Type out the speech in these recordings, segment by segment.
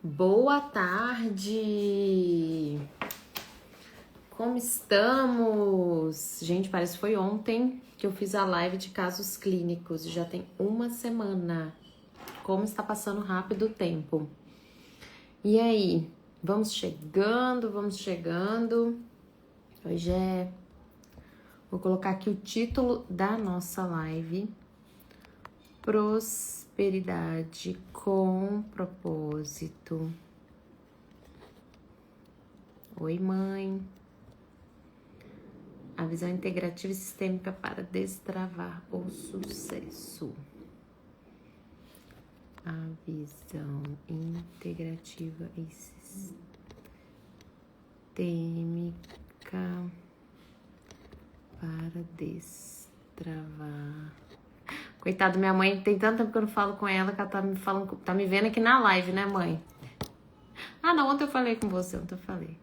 Boa tarde! Como estamos? Gente, parece que foi ontem que eu fiz a live de casos clínicos. Já tem uma semana. Como está passando rápido o tempo. E aí? Vamos chegando, vamos chegando. Hoje é... Vou colocar aqui o título da nossa live. Prosperidade com propósito. Oi, mãe. A visão integrativa e sistêmica para destravar o sucesso. A visão integrativa e sistêmica para destravar. Coitado, minha mãe, tem tanto tempo que eu não falo com ela que ela tá me falando, tá me vendo aqui na live, né, mãe? Ah, não, ontem eu falei com você, ontem eu falei.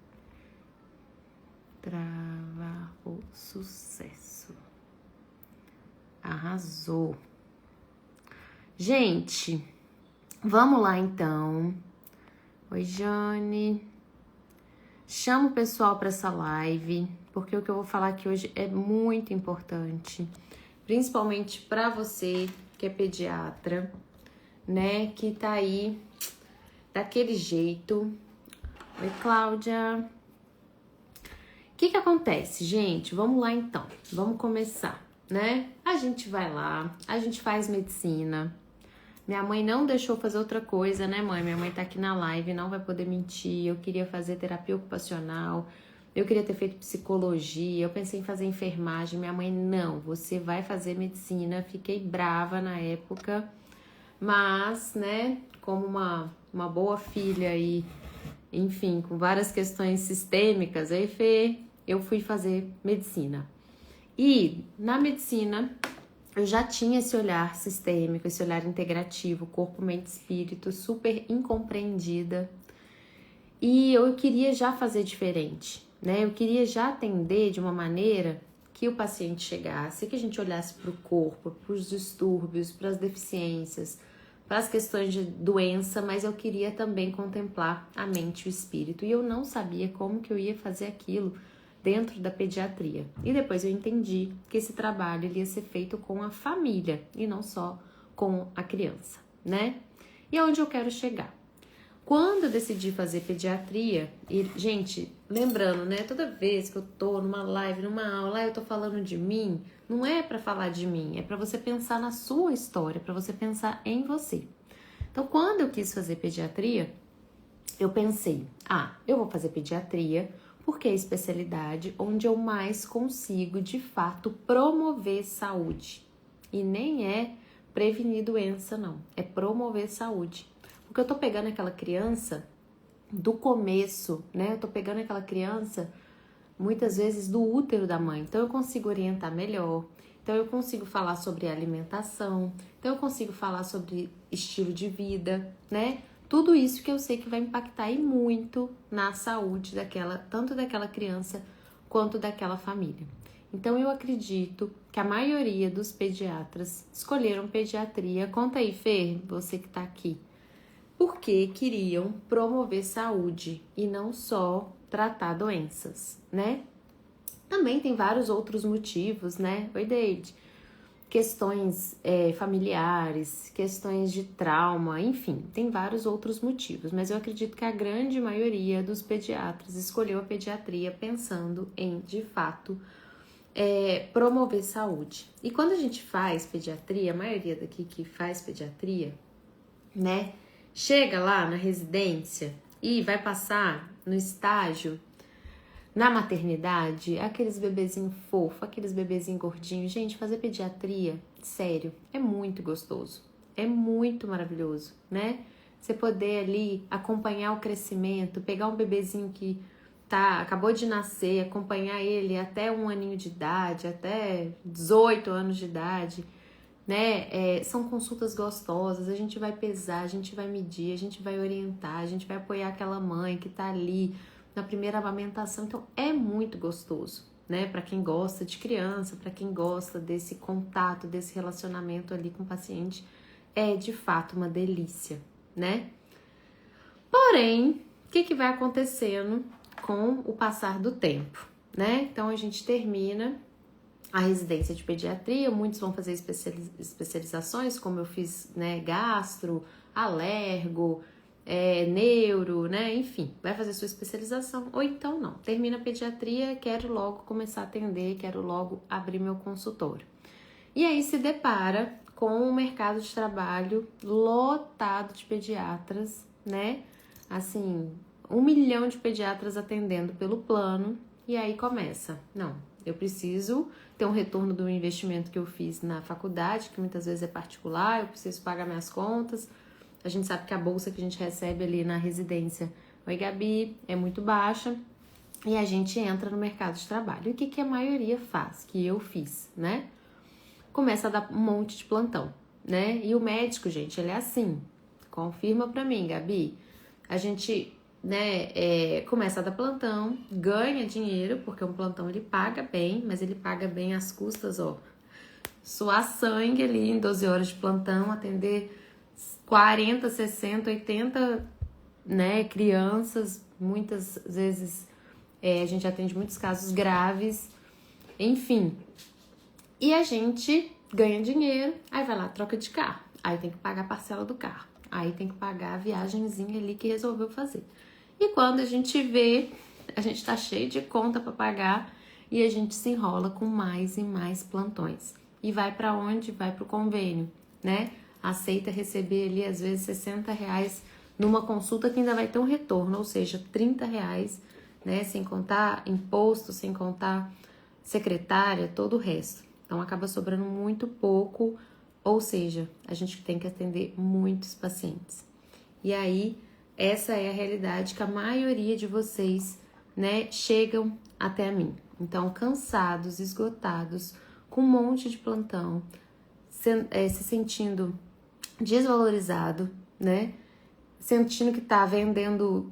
Travar o sucesso. Arrasou. Gente, vamos lá então. Oi, Jane. Chama o pessoal para essa live, porque o que eu vou falar aqui hoje é muito importante. Principalmente para você que é pediatra, né? Que tá aí daquele jeito. Oi, Cláudia. O que acontece, gente? Vamos lá então, vamos começar, né? A gente vai lá, a gente faz medicina. Minha mãe não deixou fazer outra coisa, né, mãe? Minha mãe tá aqui na live, não vai poder mentir. Eu queria fazer terapia ocupacional, eu queria ter feito psicologia, eu pensei em fazer enfermagem. Minha mãe, não, você vai fazer medicina. Fiquei brava na época, mas, né, como uma boa filha e, enfim, com várias questões sistêmicas, aí, Fê, eu fui fazer medicina. E na medicina eu já tinha esse olhar sistêmico, esse olhar integrativo, corpo, mente, espírito, super incompreendida. E eu queria já fazer diferente, né? Eu queria já atender de uma maneira que o paciente chegasse, que a gente olhasse para o corpo, para os distúrbios, para as deficiências, para as questões de doença, mas eu queria também contemplar a mente e o espírito. E eu não sabia como que eu ia fazer aquilo dentro da pediatria. E depois eu entendi que esse trabalho ele ia ser feito com a família e não só com a criança, né? E aonde eu quero chegar? Quando eu decidi fazer pediatria, e, gente, lembrando, né, toda vez que eu tô numa live, numa aula, eu tô falando de mim, não é para falar de mim, é para você pensar na sua história, para você pensar em você. Então, quando eu quis fazer pediatria, eu pensei, eu vou fazer pediatria porque é a especialidade onde eu mais consigo, de fato, promover saúde. E nem é prevenir doença, não, é promover saúde. Porque eu tô pegando aquela criança do começo, né? Eu tô pegando aquela criança, muitas vezes, do útero da mãe. Então, eu consigo orientar melhor. Então, eu consigo falar sobre alimentação. Então, eu consigo falar sobre estilo de vida, né? Tudo isso que eu sei que vai impactar e muito na saúde tanto daquela criança quanto daquela família. Então, eu acredito que a maioria dos pediatras escolheram pediatria. Conta aí, Fer, você que tá aqui. Porque queriam promover saúde e não só tratar doenças, né? Também tem vários outros motivos, né? Oi, Deide. Questões familiares, questões de trauma, enfim, tem vários outros motivos. Mas eu acredito que a grande maioria dos pediatras escolheu a pediatria pensando em, de fato, promover saúde. E quando a gente faz pediatria, a maioria daqui que faz pediatria, né? Chega lá na residência e vai passar no estágio, na maternidade, aqueles bebezinhos fofos, aqueles bebezinhos gordinhos. Gente, fazer pediatria, sério, é muito gostoso. É muito maravilhoso, né? Você poder ali acompanhar o crescimento, pegar um bebezinho que acabou de nascer, acompanhar ele até 1 aninho de idade, até 18 anos de idade, né? São consultas gostosas, a gente vai pesar, a gente vai medir, a gente vai orientar, a gente vai apoiar aquela mãe que tá ali na primeira amamentação. Então é muito gostoso, né? Para quem gosta de criança, para quem gosta desse contato, desse relacionamento ali com o paciente, é de fato uma delícia, né? Porém, o que vai acontecendo com o passar do tempo, né? Então, a gente termina a residência de pediatria, muitos vão fazer especializações, como eu fiz, né, gastro, alergo, neuro, né, enfim, vai fazer sua especialização, ou então não, termina a pediatria, quero logo começar a atender, quero logo abrir meu consultório. E aí se depara com um mercado de trabalho lotado de pediatras, né, assim, 1 milhão de pediatras atendendo pelo plano, e aí começa, não, eu preciso ter um retorno do investimento que eu fiz na faculdade, que muitas vezes é particular, eu preciso pagar minhas contas. A gente sabe que a bolsa que a gente recebe ali na residência, oi Gabi, é muito baixa, e a gente entra no mercado de trabalho. E o que a maioria faz, que eu fiz, né? Começa a dar um monte de plantão, né? E o médico, gente, ele é assim, confirma pra mim, Gabi, a gente, né, começa a dar plantão, ganha dinheiro, porque um plantão ele paga bem, mas ele paga bem às custas, ó, suar sangue ali em 12 horas de plantão, atender 40, 60, 80, né, crianças, muitas vezes a gente atende muitos casos graves, enfim. E a gente ganha dinheiro, aí vai lá, troca de carro, aí tem que pagar a parcela do carro, aí tem que pagar a viagenzinha ali que resolveu fazer. E quando a gente vê, a gente tá cheio de conta para pagar e a gente se enrola com mais e mais plantões. E vai para onde? Vai pro convênio, né? Aceita receber ali às vezes R$60 numa consulta que ainda vai ter um retorno, ou seja, R$30, né? Sem contar imposto, sem contar secretária, todo o resto. Então acaba sobrando muito pouco, ou seja, a gente tem que atender muitos pacientes. E aí, essa é a realidade que a maioria de vocês, né, chegam até mim. Então, cansados, esgotados, com um monte de plantão, se sentindo desvalorizado, né? Sentindo que tá vendendo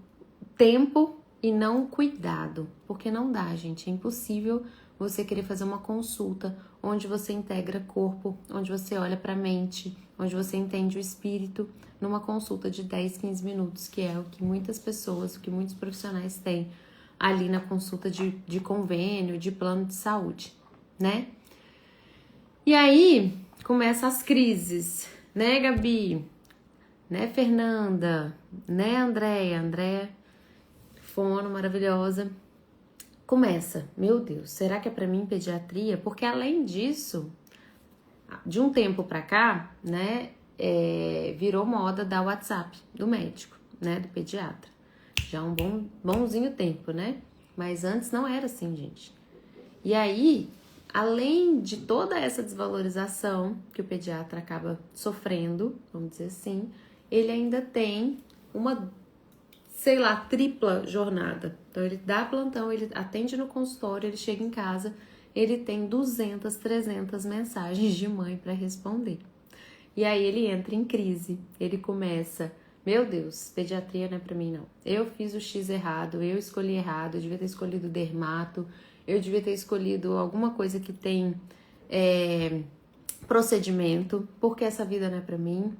tempo e não cuidado. Porque não dá, gente. É impossível você querer fazer uma consulta onde você integra corpo, onde você olha para a mente, onde você entende o espírito, numa consulta de 10, 15 minutos, que é o que muitas pessoas, o que muitos profissionais têm ali na consulta de convênio, de plano de saúde, né? E aí, começam as crises, né, Gabi? Né, Fernanda? Né, Andréia, fono maravilhosa. Começa, meu Deus, será que é pra mim pediatria? Porque além disso, de um tempo pra cá, né, virou moda dar WhatsApp do médico, né, do pediatra. Já um bonzinho tempo, né? Mas antes não era assim, gente. E aí, além de toda essa desvalorização que o pediatra acaba sofrendo, vamos dizer assim, ele ainda tem uma, sei lá, tripla jornada. Então, ele dá plantão, ele atende no consultório, ele chega em casa, ele tem 200, 300 mensagens de mãe para responder. E aí ele entra em crise, ele começa, meu Deus, pediatria não é pra mim não. Eu fiz o X errado, eu escolhi errado, eu devia ter escolhido dermato, eu devia ter escolhido alguma coisa que tem procedimento, porque essa vida não é pra mim.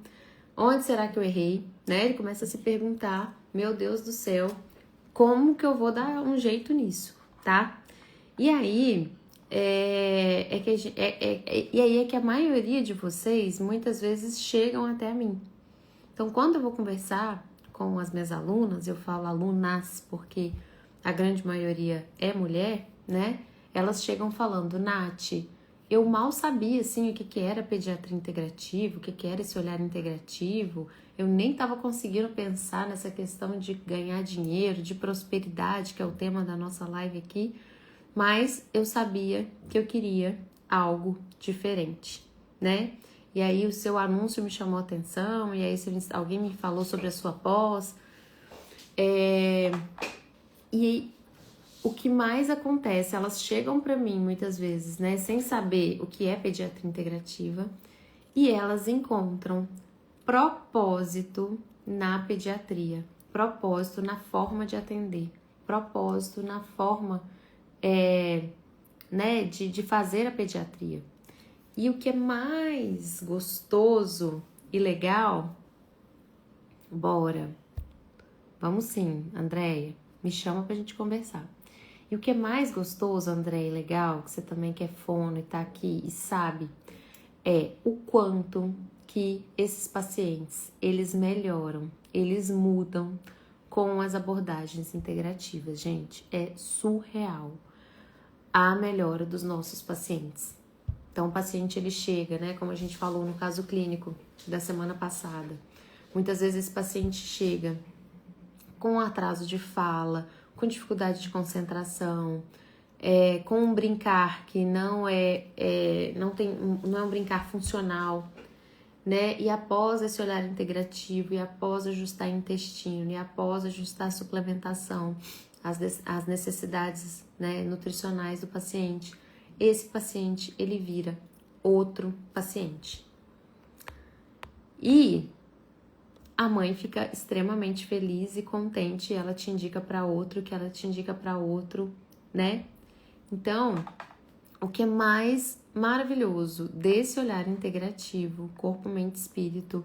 Onde será que eu errei? Né? Ele começa a se perguntar, meu Deus do céu, como que eu vou dar um jeito nisso, tá? E aí, e aí é que a maioria de vocês, muitas vezes, chegam até a mim. Então, quando eu vou conversar com as minhas alunas, eu falo alunas porque a grande maioria é mulher, né? Elas chegam falando, Nath, eu mal sabia, assim, o que era pediatria integrativa, o que era esse olhar integrativo. Eu nem estava conseguindo pensar nessa questão de ganhar dinheiro, de prosperidade, que é o tema da nossa live aqui. Mas eu sabia que eu queria algo diferente, né? E aí o seu anúncio me chamou a atenção, e aí alguém me falou sobre a sua pós. E o que mais acontece, elas chegam para mim muitas vezes, né, sem saber o que é pediatria integrativa, e elas encontram propósito na pediatria, propósito na forma de atender, propósito na forma né, de fazer a pediatria. E o que é mais gostoso e legal, bora Vamos sim, Andréia. Me chama pra gente conversar. E o que é mais gostoso, Andréia, legal, que você também que é fono e tá aqui e sabe, é o quanto que esses pacientes, eles melhoram, eles mudam com as abordagens integrativas, gente. É surreal a melhora dos nossos pacientes. Então, o paciente, ele chega, né, como a gente falou no caso clínico da semana passada. Muitas vezes esse paciente chega com atraso de fala, com dificuldade de concentração, com um brincar que não é um brincar funcional, né? E após esse olhar integrativo, e após ajustar intestino, e após ajustar a suplementação, as necessidades, né, nutricionais do paciente, esse paciente, ele vira outro paciente. E a mãe fica extremamente feliz e contente, ela te indica para outro, que ela te indica para outro, né? Então, o que é mais maravilhoso desse olhar integrativo, corpo, mente, espírito,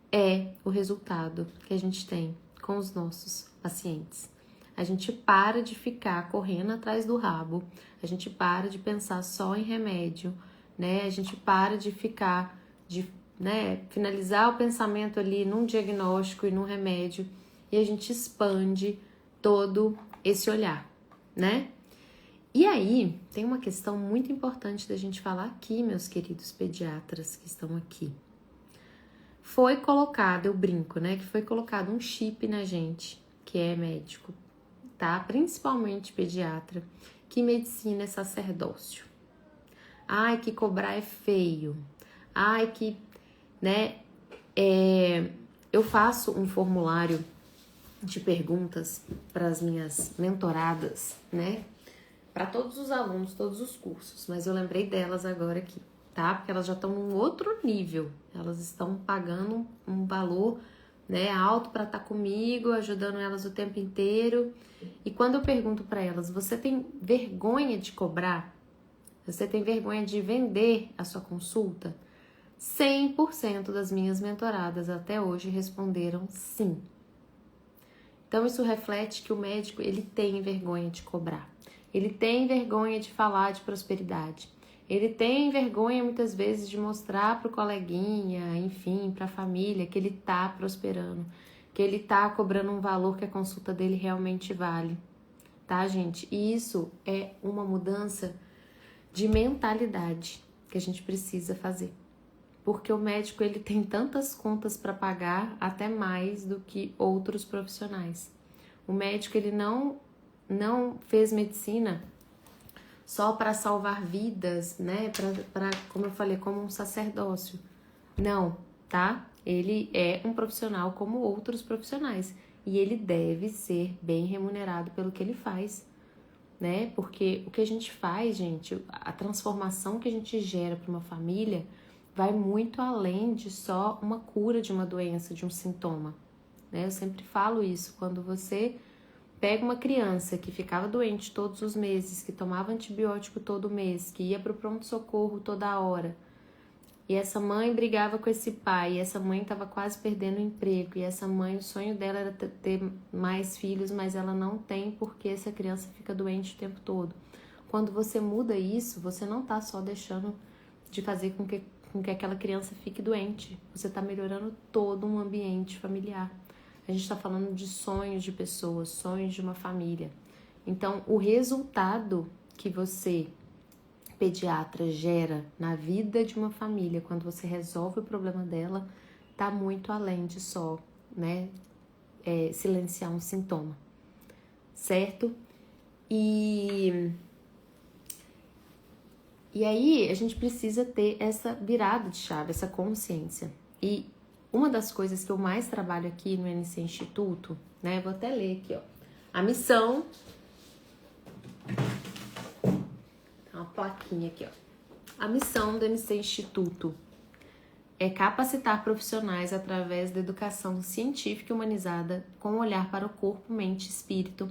é o resultado que a gente tem com os nossos pacientes. A gente para de ficar correndo atrás do rabo, a gente para de pensar só em remédio, né? A gente para de ficar, finalizar o pensamento ali num diagnóstico e num remédio, e a gente expande todo esse olhar, né? E aí, tem uma questão muito importante da gente falar aqui, meus queridos pediatras que estão aqui. Foi colocado, eu brinco, né? Que foi colocado um chip na gente, que é médico, tá? Principalmente pediatra, que medicina é sacerdócio. Ai, que cobrar é feio. Ai, que, né? Eu faço um formulário de perguntas para as minhas mentoradas, né? Para todos os alunos, todos os cursos, mas eu lembrei delas agora aqui, tá? Porque elas já estão num outro nível, elas estão pagando um valor, né, alto para estar comigo, ajudando elas o tempo inteiro. E quando eu pergunto para elas, você tem vergonha de cobrar? Você tem vergonha de vender a sua consulta? 100% das minhas mentoradas até hoje responderam sim. Então isso reflete que o médico, ele tem vergonha de cobrar. Ele tem vergonha de falar de prosperidade. Ele tem vergonha, muitas vezes, de mostrar para o coleguinha, enfim, para a família, que ele está prosperando, que ele está cobrando um valor que a consulta dele realmente vale. Tá, gente? E isso é uma mudança de mentalidade que a gente precisa fazer. Porque o médico, ele tem tantas contas para pagar, até mais do que outros profissionais. O médico, ele não fez medicina só para salvar vidas, né? Para, como eu falei, como um sacerdócio. Não, tá? Ele é um profissional como outros profissionais. E ele deve ser bem remunerado pelo que ele faz, né? Porque o que a gente faz, gente, a transformação que a gente gera para uma família vai muito além de só uma cura de uma doença, de um sintoma, né? Eu sempre falo isso, quando você pega uma criança que ficava doente todos os meses, que tomava antibiótico todo mês, que ia para o pronto-socorro toda hora, e essa mãe brigava com esse pai, e essa mãe estava quase perdendo o emprego, e essa mãe, o sonho dela era ter mais filhos, mas ela não tem porque essa criança fica doente o tempo todo. Quando você muda isso, você não está só deixando de fazer com que aquela criança fique doente, você está melhorando todo um ambiente familiar. A gente está falando de sonhos de pessoas, sonhos de uma família. Então, o resultado que você, pediatra, gera na vida de uma família, quando você resolve o problema dela, tá muito além de só, né, silenciar um sintoma, certo? E aí, a gente precisa ter essa virada de chave, essa consciência. E uma das coisas que eu mais trabalho aqui no NC Instituto, né? Vou até ler aqui, ó. A missão. Uma plaquinha aqui, ó. A missão do NC Instituto é capacitar profissionais através da educação científica e humanizada com um olhar para o corpo, mente e espírito,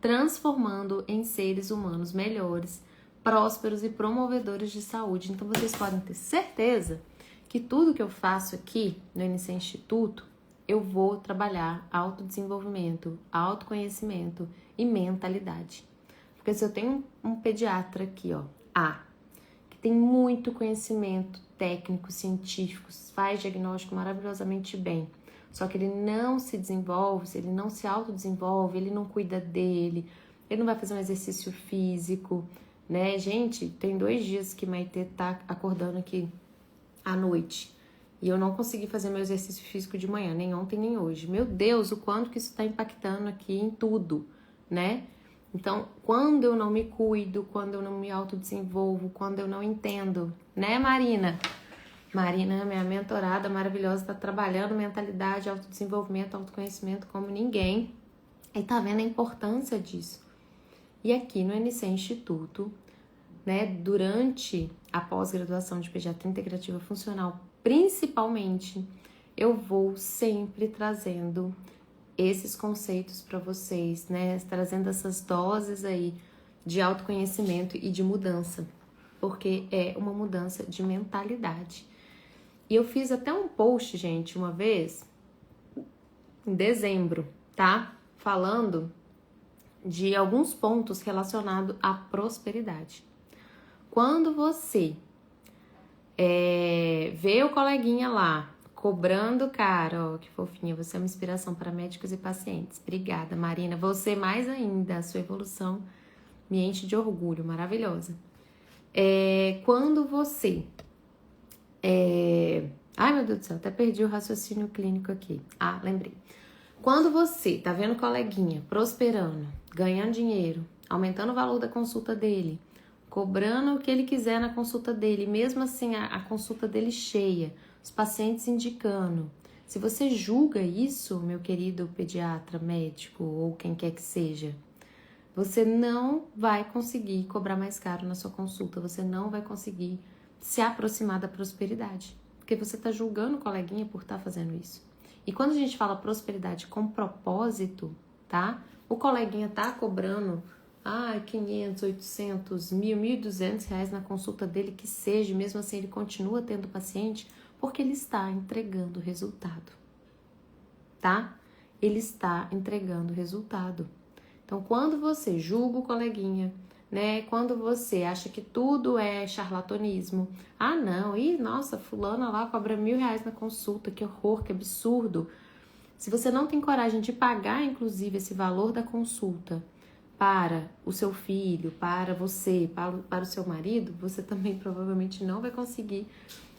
transformando em seres humanos melhores, prósperos e promovedores de saúde. Então, vocês podem ter certeza que tudo que eu faço aqui no NC Instituto eu vou trabalhar autodesenvolvimento, autoconhecimento e mentalidade. Porque se eu tenho um pediatra aqui, ó, que tem muito conhecimento técnico, científico, faz diagnóstico maravilhosamente bem, só que ele não se desenvolve, se ele não se autodesenvolve, ele não cuida dele, ele não vai fazer um exercício físico, né? Gente, tem 2 dias que Maitê tá acordando aqui à noite e eu não consegui fazer meu exercício físico de manhã, nem ontem nem hoje. Meu Deus, o quanto que isso tá impactando aqui em tudo, né? Então, quando eu não me cuido, quando eu não me autodesenvolvo, quando eu não entendo, né, Marina? Marina, minha mentorada maravilhosa, tá trabalhando mentalidade, autodesenvolvimento, autoconhecimento como ninguém. E tá vendo a importância disso. E aqui no NC Instituto, né, durante a pós-graduação de Pediatria Integrativa Funcional, principalmente, eu vou sempre trazendo esses conceitos para vocês, né, trazendo essas doses aí de autoconhecimento e de mudança, porque é uma mudança de mentalidade. E eu fiz até um post, gente, uma vez, em dezembro, tá? Falando de alguns pontos relacionados à prosperidade. Quando você vê o coleguinha lá, cobrando caro, ó, que fofinha, você é uma inspiração para médicos e pacientes. Obrigada, Marina. Você mais ainda, a sua evolução me enche de orgulho, maravilhosa. Quando você... Ai, meu Deus do céu, até perdi o raciocínio clínico aqui. Lembrei. Quando você tá vendo o coleguinha prosperando, ganhando dinheiro, aumentando o valor da consulta dele, cobrando o que ele quiser na consulta dele, mesmo assim a consulta dele cheia, os pacientes indicando. Se você julga isso, meu querido pediatra, médico ou quem quer que seja, você não vai conseguir cobrar mais caro na sua consulta, você não vai conseguir se aproximar da prosperidade, porque você está julgando o coleguinha por estar fazendo isso. E quando a gente fala prosperidade com propósito, tá? O coleguinha tá cobrando 500, 800, 1.000, 1.200 reais na consulta dele, que seja, mesmo assim ele continua tendo paciente, porque ele está entregando resultado, tá? Ele está entregando resultado. Então, quando você julga o coleguinha, né? Quando você acha que tudo é charlatanismo, não, nossa, fulana lá cobra 1.000 reais na consulta, que horror, que absurdo. Se você não tem coragem de pagar, inclusive, esse valor da consulta para o seu filho, para você, para o seu marido, você também provavelmente não vai conseguir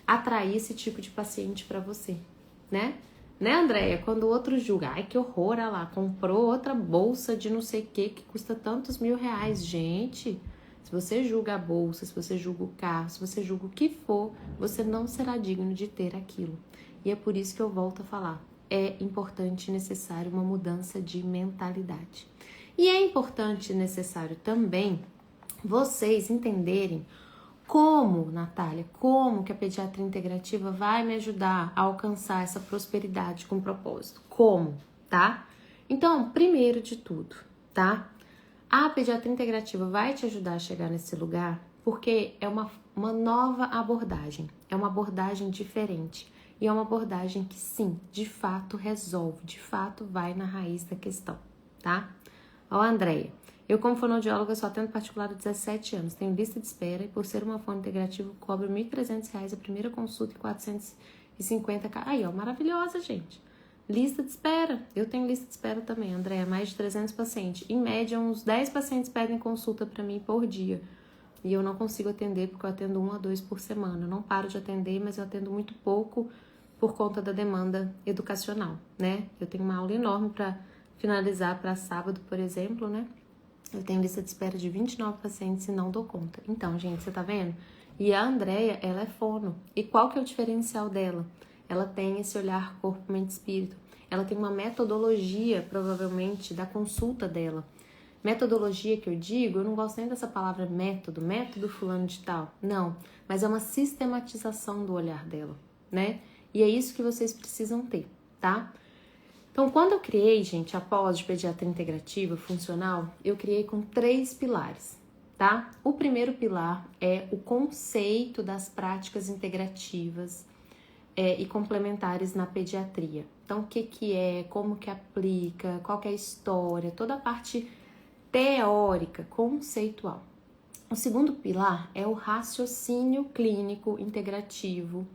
atrair esse tipo de paciente para você, né? Né, Andréia? Quando o outro julga, que horror, olha lá, comprou outra bolsa de não sei o que custa tantos 1.000 reais. Gente, se você julga a bolsa, se você julga o carro, se você julga o que for, você não será digno de ter aquilo. E é por isso que eu volto a falar, é importante e necessário uma mudança de mentalidade. E é importante e necessário também vocês entenderem como, Natália, como que a pediatria integrativa vai me ajudar a alcançar essa prosperidade com propósito? Como, tá? Então, primeiro de tudo, tá? A pediatria integrativa vai te ajudar a chegar nesse lugar porque é uma nova abordagem, é uma abordagem diferente e é uma abordagem que sim, de fato resolve, de fato vai na raiz da questão, tá? Ó, Andréia, eu como fonoaudióloga só atendo particular há 17 anos, tenho lista de espera e por ser uma fono integrativa cobro R$ 1.300 a primeira consulta e 450. Aí, ó, maravilhosa, gente. Lista de espera, eu tenho lista de espera também, Andréia, mais de 300 pacientes. Em média, uns 10 pacientes pedem consulta para mim por dia. E eu não consigo atender porque eu atendo 1 a 2 por semana. Eu não paro de atender, mas eu atendo muito pouco por conta da demanda educacional, né? Eu tenho uma aula enorme para finalizar para sábado, por exemplo, né? Eu tenho lista de espera de 29 pacientes e não dou conta. Então, gente, você tá vendo? E a Andréia, ela é fono. E qual que é o diferencial dela? Ela tem esse olhar corpo, mente, espírito. Ela tem uma metodologia, provavelmente, da consulta dela. Metodologia que eu digo, eu não gosto nem dessa palavra método fulano de tal. Não, mas é uma sistematização do olhar dela, né? E é isso que vocês precisam ter, tá? Então, quando eu criei, gente, a pós de pediatria integrativa funcional, eu criei com 3 pilares, tá? O primeiro pilar é o conceito das práticas integrativas, e complementares na pediatria. Então, o que é, como que aplica, qual que é a história, toda a parte teórica, conceitual. O segundo pilar é o raciocínio clínico integrativo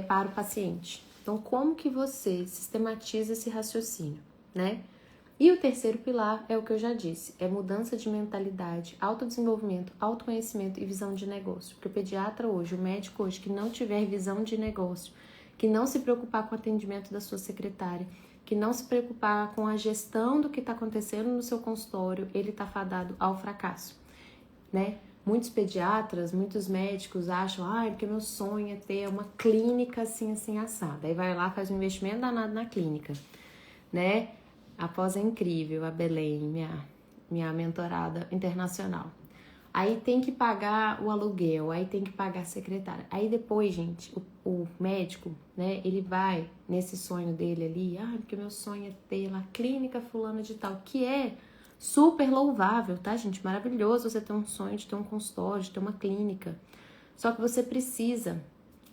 para o paciente. Então, como que você sistematiza esse raciocínio, né? E o terceiro pilar é o que eu já disse, é mudança de mentalidade, autodesenvolvimento, autoconhecimento e visão de negócio. Porque o pediatra hoje, o médico hoje que não tiver visão de negócio, que não se preocupar com o atendimento da sua secretária, que não se preocupar com a gestão do que está acontecendo no seu consultório, ele está fadado ao fracasso, né? Muitos pediatras, muitos médicos acham, porque meu sonho é ter uma clínica assim, assim, assada. Aí vai lá, faz um investimento danado na clínica, né? Após é incrível, a Belém, minha mentorada internacional. Aí tem que pagar o aluguel, aí tem que pagar a secretária. Aí depois, gente, o médico, né, ele vai nesse sonho dele ali, porque meu sonho é ter lá clínica fulana de tal, que é super louvável, tá, gente? Maravilhoso você ter um sonho de ter um consultório, de ter uma clínica. Só que você precisa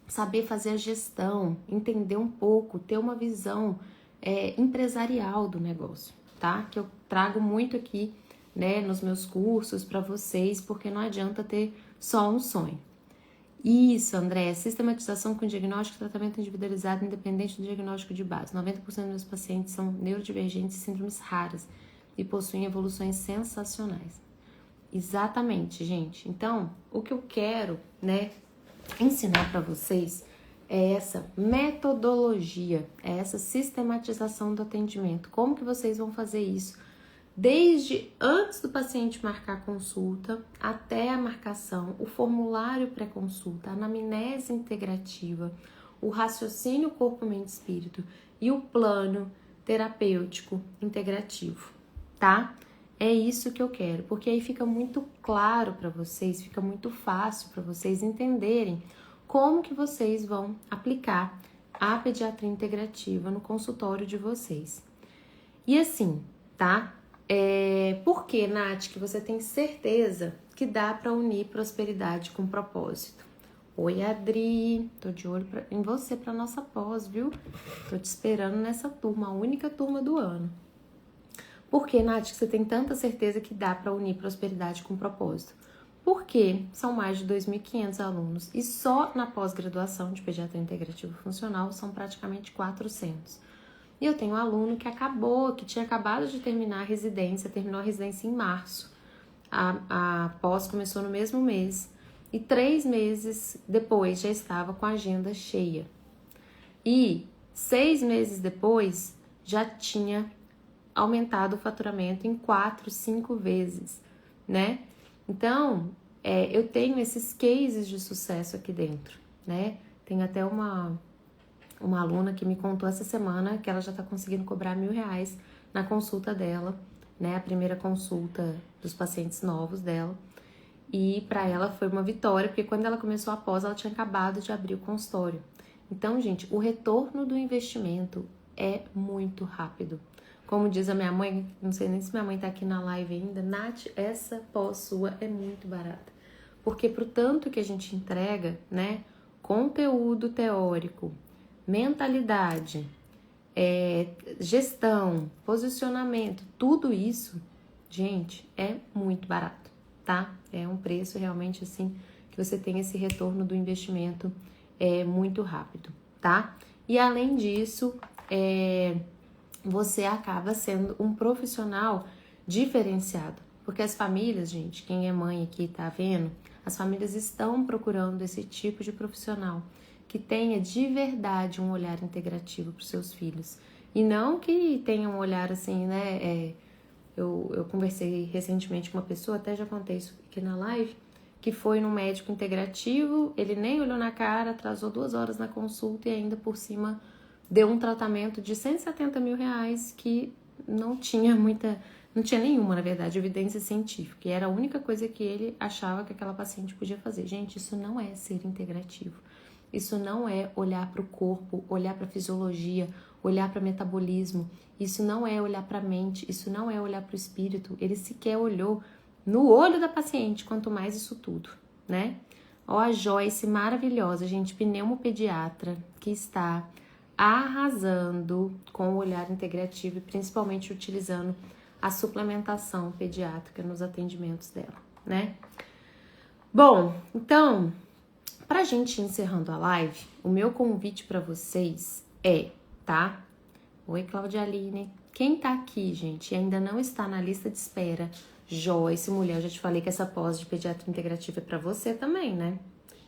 saber fazer a gestão, entender um pouco, ter uma visão empresarial do negócio, tá? Que eu trago muito aqui, né, nos meus cursos para vocês, porque não adianta ter só um sonho. Isso, André, sistematização com diagnóstico e tratamento individualizado independente do diagnóstico de base. 90% dos meus pacientes são neurodivergentes e síndromes raras e possuem evoluções sensacionais. Exatamente, gente. Então, o que eu quero, né, ensinar para vocês é essa metodologia, é essa sistematização do atendimento. Como que vocês vão fazer isso? Desde antes do paciente marcar a consulta até a marcação, o formulário pré-consulta, a anamnese integrativa, o raciocínio corpo, mente, espírito e o plano terapêutico integrativo, tá? É isso que eu quero, porque aí fica muito claro para vocês, fica muito fácil para vocês entenderem como que vocês vão aplicar a pediatria integrativa no consultório de vocês. E assim, tá? Por que, Nath, que você tem certeza que dá para unir prosperidade com propósito? Oi, Adri, tô de olho em você para nossa pós, viu? Tô te esperando nessa turma, a única turma do ano. Por que, Nath, que você tem tanta certeza que dá para unir prosperidade com propósito? Porque são mais de 2.500 alunos e só na pós-graduação de Pediatria Integrativa Funcional são praticamente 400. E eu tenho um aluno que tinha acabado de terminar a residência, terminou a residência em março. A pós começou no mesmo mês e 3 meses depois já estava com a agenda cheia. E 6 meses depois já tinha aumentado o faturamento em 4, 5 vezes, né? Então, eu tenho esses cases de sucesso aqui dentro, né? Tem até uma aluna que me contou essa semana que ela já tá conseguindo cobrar R$1.000 na consulta dela, né? A primeira consulta dos pacientes novos dela. E para ela foi uma vitória, porque quando ela começou a pós, ela tinha acabado de abrir o consultório. Então, gente, o retorno do investimento é muito rápido. Como diz a minha mãe, não sei nem se minha mãe tá aqui na live ainda, Nath, essa pós sua é muito barata. Porque pro tanto que a gente entrega, né, conteúdo teórico, mentalidade, gestão, posicionamento, tudo isso, gente, é muito barato, tá? É um preço realmente assim, que você tem esse retorno do investimento muito rápido, tá? E além disso, você acaba sendo um profissional diferenciado. Porque as famílias, gente, quem é mãe aqui tá vendo, as famílias estão procurando esse tipo de profissional que tenha de verdade um olhar integrativo para os seus filhos. E não que tenha um olhar assim, né? Eu conversei recentemente com uma pessoa, até já contei isso aqui na live, que foi no médico integrativo, ele nem olhou na cara, atrasou 2 horas na consulta e ainda por cima deu um tratamento de R$170 mil que não tinha nenhuma, na verdade, evidência científica. E era a única coisa que ele achava que aquela paciente podia fazer. Gente, isso não é ser integrativo. Isso não é olhar para o corpo, olhar para a fisiologia, olhar para o metabolismo. Isso não é olhar para a mente, isso não é olhar para o espírito. Ele sequer olhou no olho da paciente, quanto mais isso tudo, né? Ó, a Joyce, maravilhosa, gente, pneumopediatra, que está arrasando com o olhar integrativo e principalmente utilizando a suplementação pediátrica nos atendimentos dela, né? Bom, então, pra gente ir encerrando a live, o meu convite para vocês tá? Oi, Cláudia Aline. Quem tá aqui, gente, e ainda não está na lista de espera, Joyce, mulher, eu já te falei que essa pós de pediatria integrativa é pra você também, né?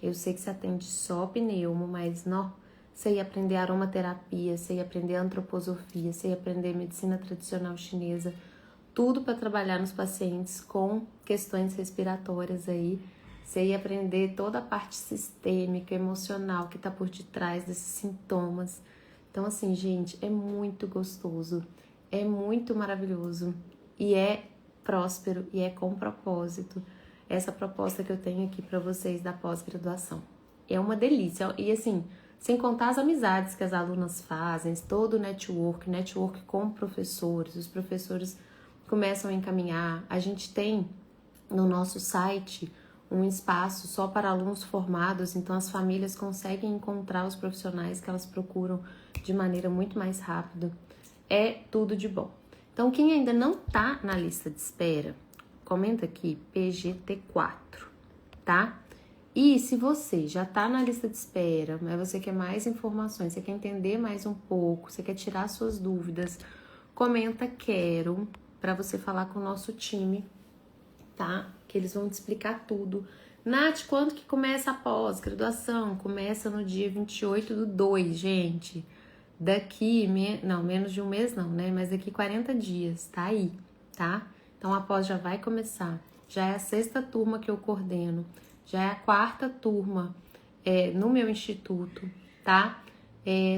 Eu sei que você atende só pneumo, mas não, você ia aprender aromaterapia, você ia aprender antroposofia, você ia aprender medicina tradicional chinesa, tudo para trabalhar nos pacientes com questões respiratórias aí. Você ia aprender toda a parte sistêmica, emocional que tá por detrás desses sintomas. Então, assim, gente, é muito gostoso, é muito maravilhoso e é próspero e é com propósito. Essa proposta que eu tenho aqui para vocês da pós-graduação. É uma delícia. E assim, sem contar as amizades que as alunas fazem, todo o network com professores, os professores começam a encaminhar. A gente tem no nosso site um espaço só para alunos formados, então as famílias conseguem encontrar os profissionais que elas procuram de maneira muito mais rápida. É tudo de bom. Então, quem ainda não tá na lista de espera, comenta aqui PGT4, tá? E se você já tá na lista de espera, mas você quer mais informações, você quer entender mais um pouco, você quer tirar suas dúvidas, comenta quero para você falar com o nosso time, tá? Que eles vão te explicar tudo. Nath, quando que começa a pós-graduação? Começa no dia 28/2, gente. Daqui, menos de um mês não, né? Mas daqui 40 dias, tá aí, tá? Então a pós já vai começar. Já é a 6ª turma que eu coordeno. Já é a 4ª turma no meu instituto, tá?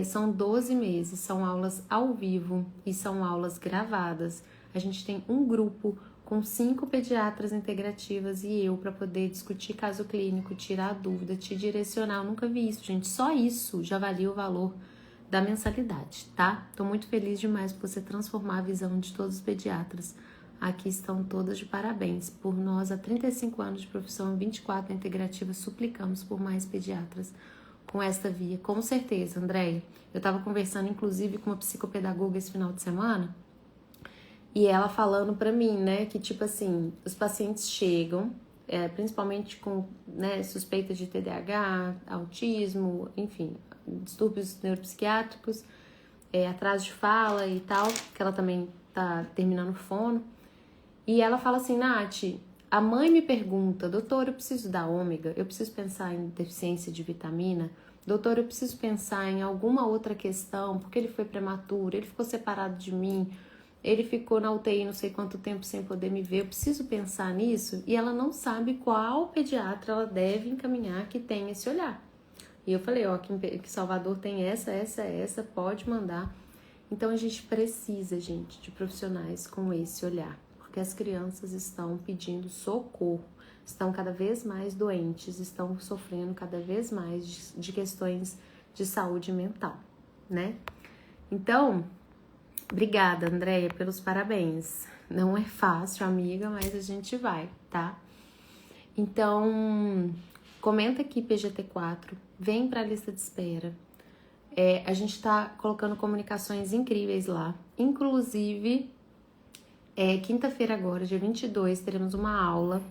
São 12 meses, são aulas ao vivo e são aulas gravadas. A gente tem um grupo com 5 pediatras integrativas e eu para poder discutir caso clínico, tirar dúvida, te direcionar. Eu nunca vi isso, gente. Só isso já valia o valor da mensalidade, tá? Tô muito feliz demais por você transformar a visão de todos os pediatras. Aqui estão todas de parabéns. Por nós, há 35 anos de profissão, 24 integrativa, suplicamos por mais pediatras com esta via. Com certeza, Andréia. Eu tava conversando, inclusive, com uma psicopedagoga esse final de semana, e ela falando pra mim, né, que tipo assim, os pacientes chegam, principalmente com, né, suspeita de TDAH, autismo, enfim, distúrbios neuropsiquiátricos, atraso de fala e tal, que ela também tá terminando fono. E ela fala assim, Nath, a mãe me pergunta, doutor, eu preciso da ômega, eu preciso pensar em deficiência de vitamina, doutor, eu preciso pensar em alguma outra questão, porque ele foi prematuro, ele ficou separado de mim, ele ficou na UTI não sei quanto tempo sem poder me ver, eu preciso pensar nisso, e ela não sabe qual pediatra ela deve encaminhar que tem esse olhar. E eu falei, ó, que Salvador tem essa, pode mandar. Então a gente precisa, gente, de profissionais com esse olhar, porque as crianças estão pedindo socorro, estão cada vez mais doentes, estão sofrendo cada vez mais de questões de saúde mental, né? Então, obrigada, Andréia, pelos parabéns. Não é fácil, amiga, mas a gente vai, tá? Então, comenta aqui PGT4, vem para a lista de espera. A gente tá colocando comunicações incríveis lá. Inclusive, quinta-feira agora, dia 22, teremos uma aula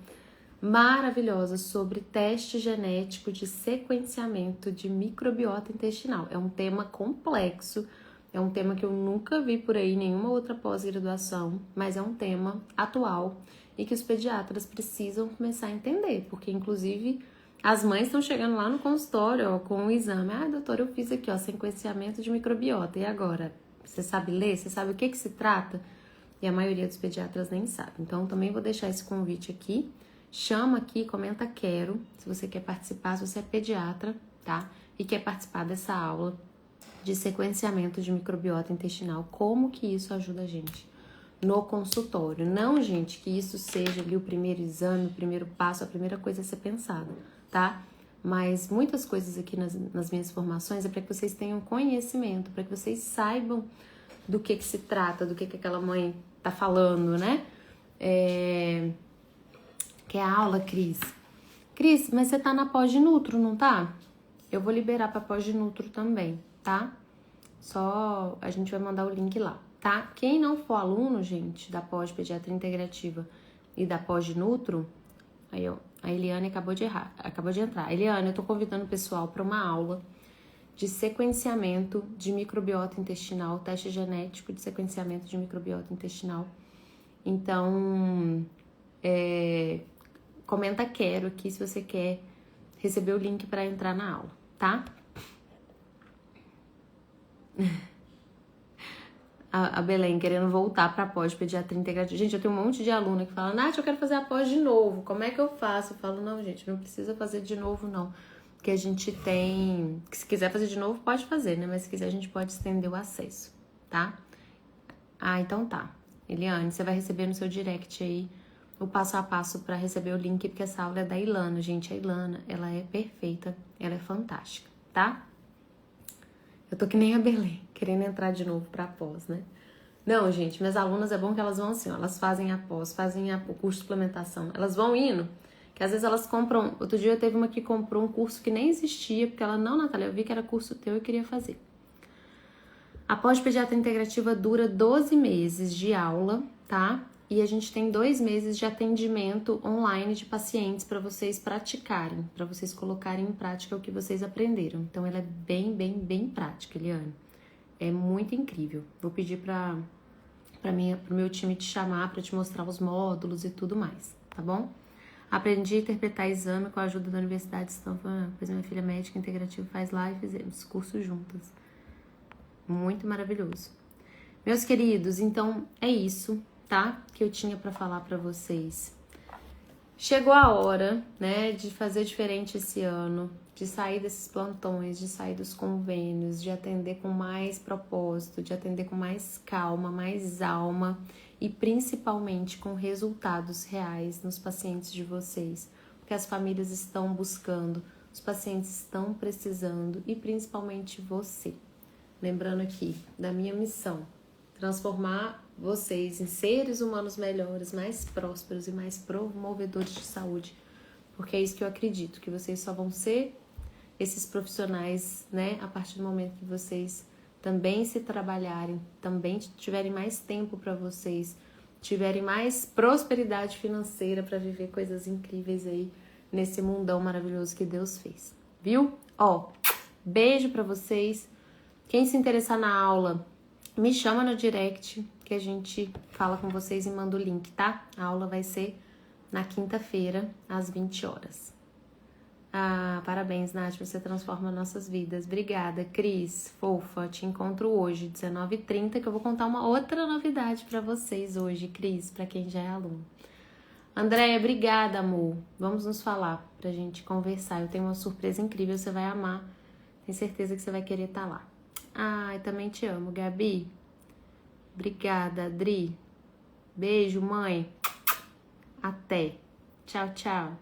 maravilhosa sobre teste genético de sequenciamento de microbiota intestinal. É um tema complexo, é um tema que eu nunca vi por aí em nenhuma outra pós-graduação, mas é um tema atual e que os pediatras precisam começar a entender, porque inclusive as mães estão chegando lá no consultório, ó, com o exame. Ah, doutora, eu fiz aqui, ó, sequenciamento de microbiota. E agora? Você sabe ler? Você sabe o que se trata? E a maioria dos pediatras nem sabe. Então, também vou deixar esse convite aqui. Chama aqui, comenta quero, se você quer participar, se você é pediatra, tá? E quer participar dessa aula de sequenciamento de microbiota intestinal. Como que isso ajuda a gente no consultório? Não, gente, que isso seja ali o primeiro exame, o primeiro passo, a primeira coisa a ser pensada, tá? Mas muitas coisas aqui nas minhas formações é para que vocês tenham conhecimento, para que vocês saibam do que se trata, do que aquela mãe tá falando, né? Que é a aula, Cris, Cris, mas você tá na pós de Nutro, não tá? Eu vou liberar pra pós de Nutro também, tá? Só a gente vai mandar o link lá, tá? Quem não for aluno, gente, da pós de Pediatria Integrativa e da pós de Nutro, aí ó, a Eliane acabou de entrar. Eliane, eu tô convidando o pessoal para uma aula de sequenciamento de microbiota intestinal, teste genético de sequenciamento de microbiota intestinal. Então, comenta quero aqui se você quer receber o link para entrar na aula, tá? A Belém querendo voltar para a pós de pediatria integrativa. Gente, eu tenho um monte de aluna que fala, Nath, eu quero fazer a pós de novo, como é que eu faço? Eu falo, não, gente, não precisa fazer de novo, não. Porque a gente tem... Se quiser fazer de novo, pode fazer, né? Mas se quiser, a gente pode estender o acesso, tá? Ah, então tá. Eliane, você vai receber no seu direct aí o passo a passo para receber o link, porque essa aula é da Ilana, gente. A Ilana, ela é perfeita, ela é fantástica, tá? Eu tô que nem a Belém, querendo entrar de novo pra pós, né? Não, gente, minhas alunas é bom que elas vão assim, ó, elas fazem a pós, fazem o curso de suplementação, elas vão indo, que às vezes elas compram, outro dia teve uma que comprou um curso que nem existia, porque ela, não, Natália, eu vi que era curso teu e queria fazer. A pós de pediatria integrativa dura 12 meses de aula, tá? E a gente tem 2 meses de atendimento online de pacientes para vocês praticarem, para vocês colocarem em prática o que vocês aprenderam. Então, ela é bem prática, Eliane. É muito incrível. Vou pedir para o meu time te chamar para te mostrar os módulos e tudo mais, tá bom? Aprendi a interpretar exame com a ajuda da Universidade de Stanford, pois minha filha é médica integrativa faz lá e fizemos cursos juntas. Muito maravilhoso. Meus queridos, então é isso, tá? Que eu tinha para falar para vocês. Chegou a hora, né, de fazer diferente esse ano, de sair desses plantões, de sair dos convênios, de atender com mais propósito, de atender com mais calma, mais alma e principalmente com resultados reais nos pacientes de vocês, porque as famílias estão buscando, os pacientes estão precisando e principalmente você. Lembrando aqui da minha missão, transformar vocês em seres humanos melhores, mais prósperos e mais promovedores de saúde, porque é isso que eu acredito, que vocês só vão ser esses profissionais, né, a partir do momento que vocês também se trabalharem, também tiverem mais tempo para vocês, tiverem mais prosperidade financeira para viver coisas incríveis aí nesse mundão maravilhoso que Deus fez, viu? Ó, beijo para vocês. Quem se interessar na aula, me chama no direct que a gente fala com vocês e manda o link, tá? A aula vai ser na quinta-feira, às 20 horas. Ah, parabéns, Nath, você transforma nossas vidas. Obrigada, Cris, fofa. Te encontro hoje, 19h30, que eu vou contar uma outra novidade pra vocês hoje, Cris, pra quem já é aluno. Andréia, obrigada, amor. Vamos nos falar pra gente conversar. Eu tenho uma surpresa incrível, você vai amar. Tenho certeza que você vai querer estar lá. Ai, também te amo, Gabi. Obrigada, Adri. Beijo, mãe. Até. Tchau, tchau.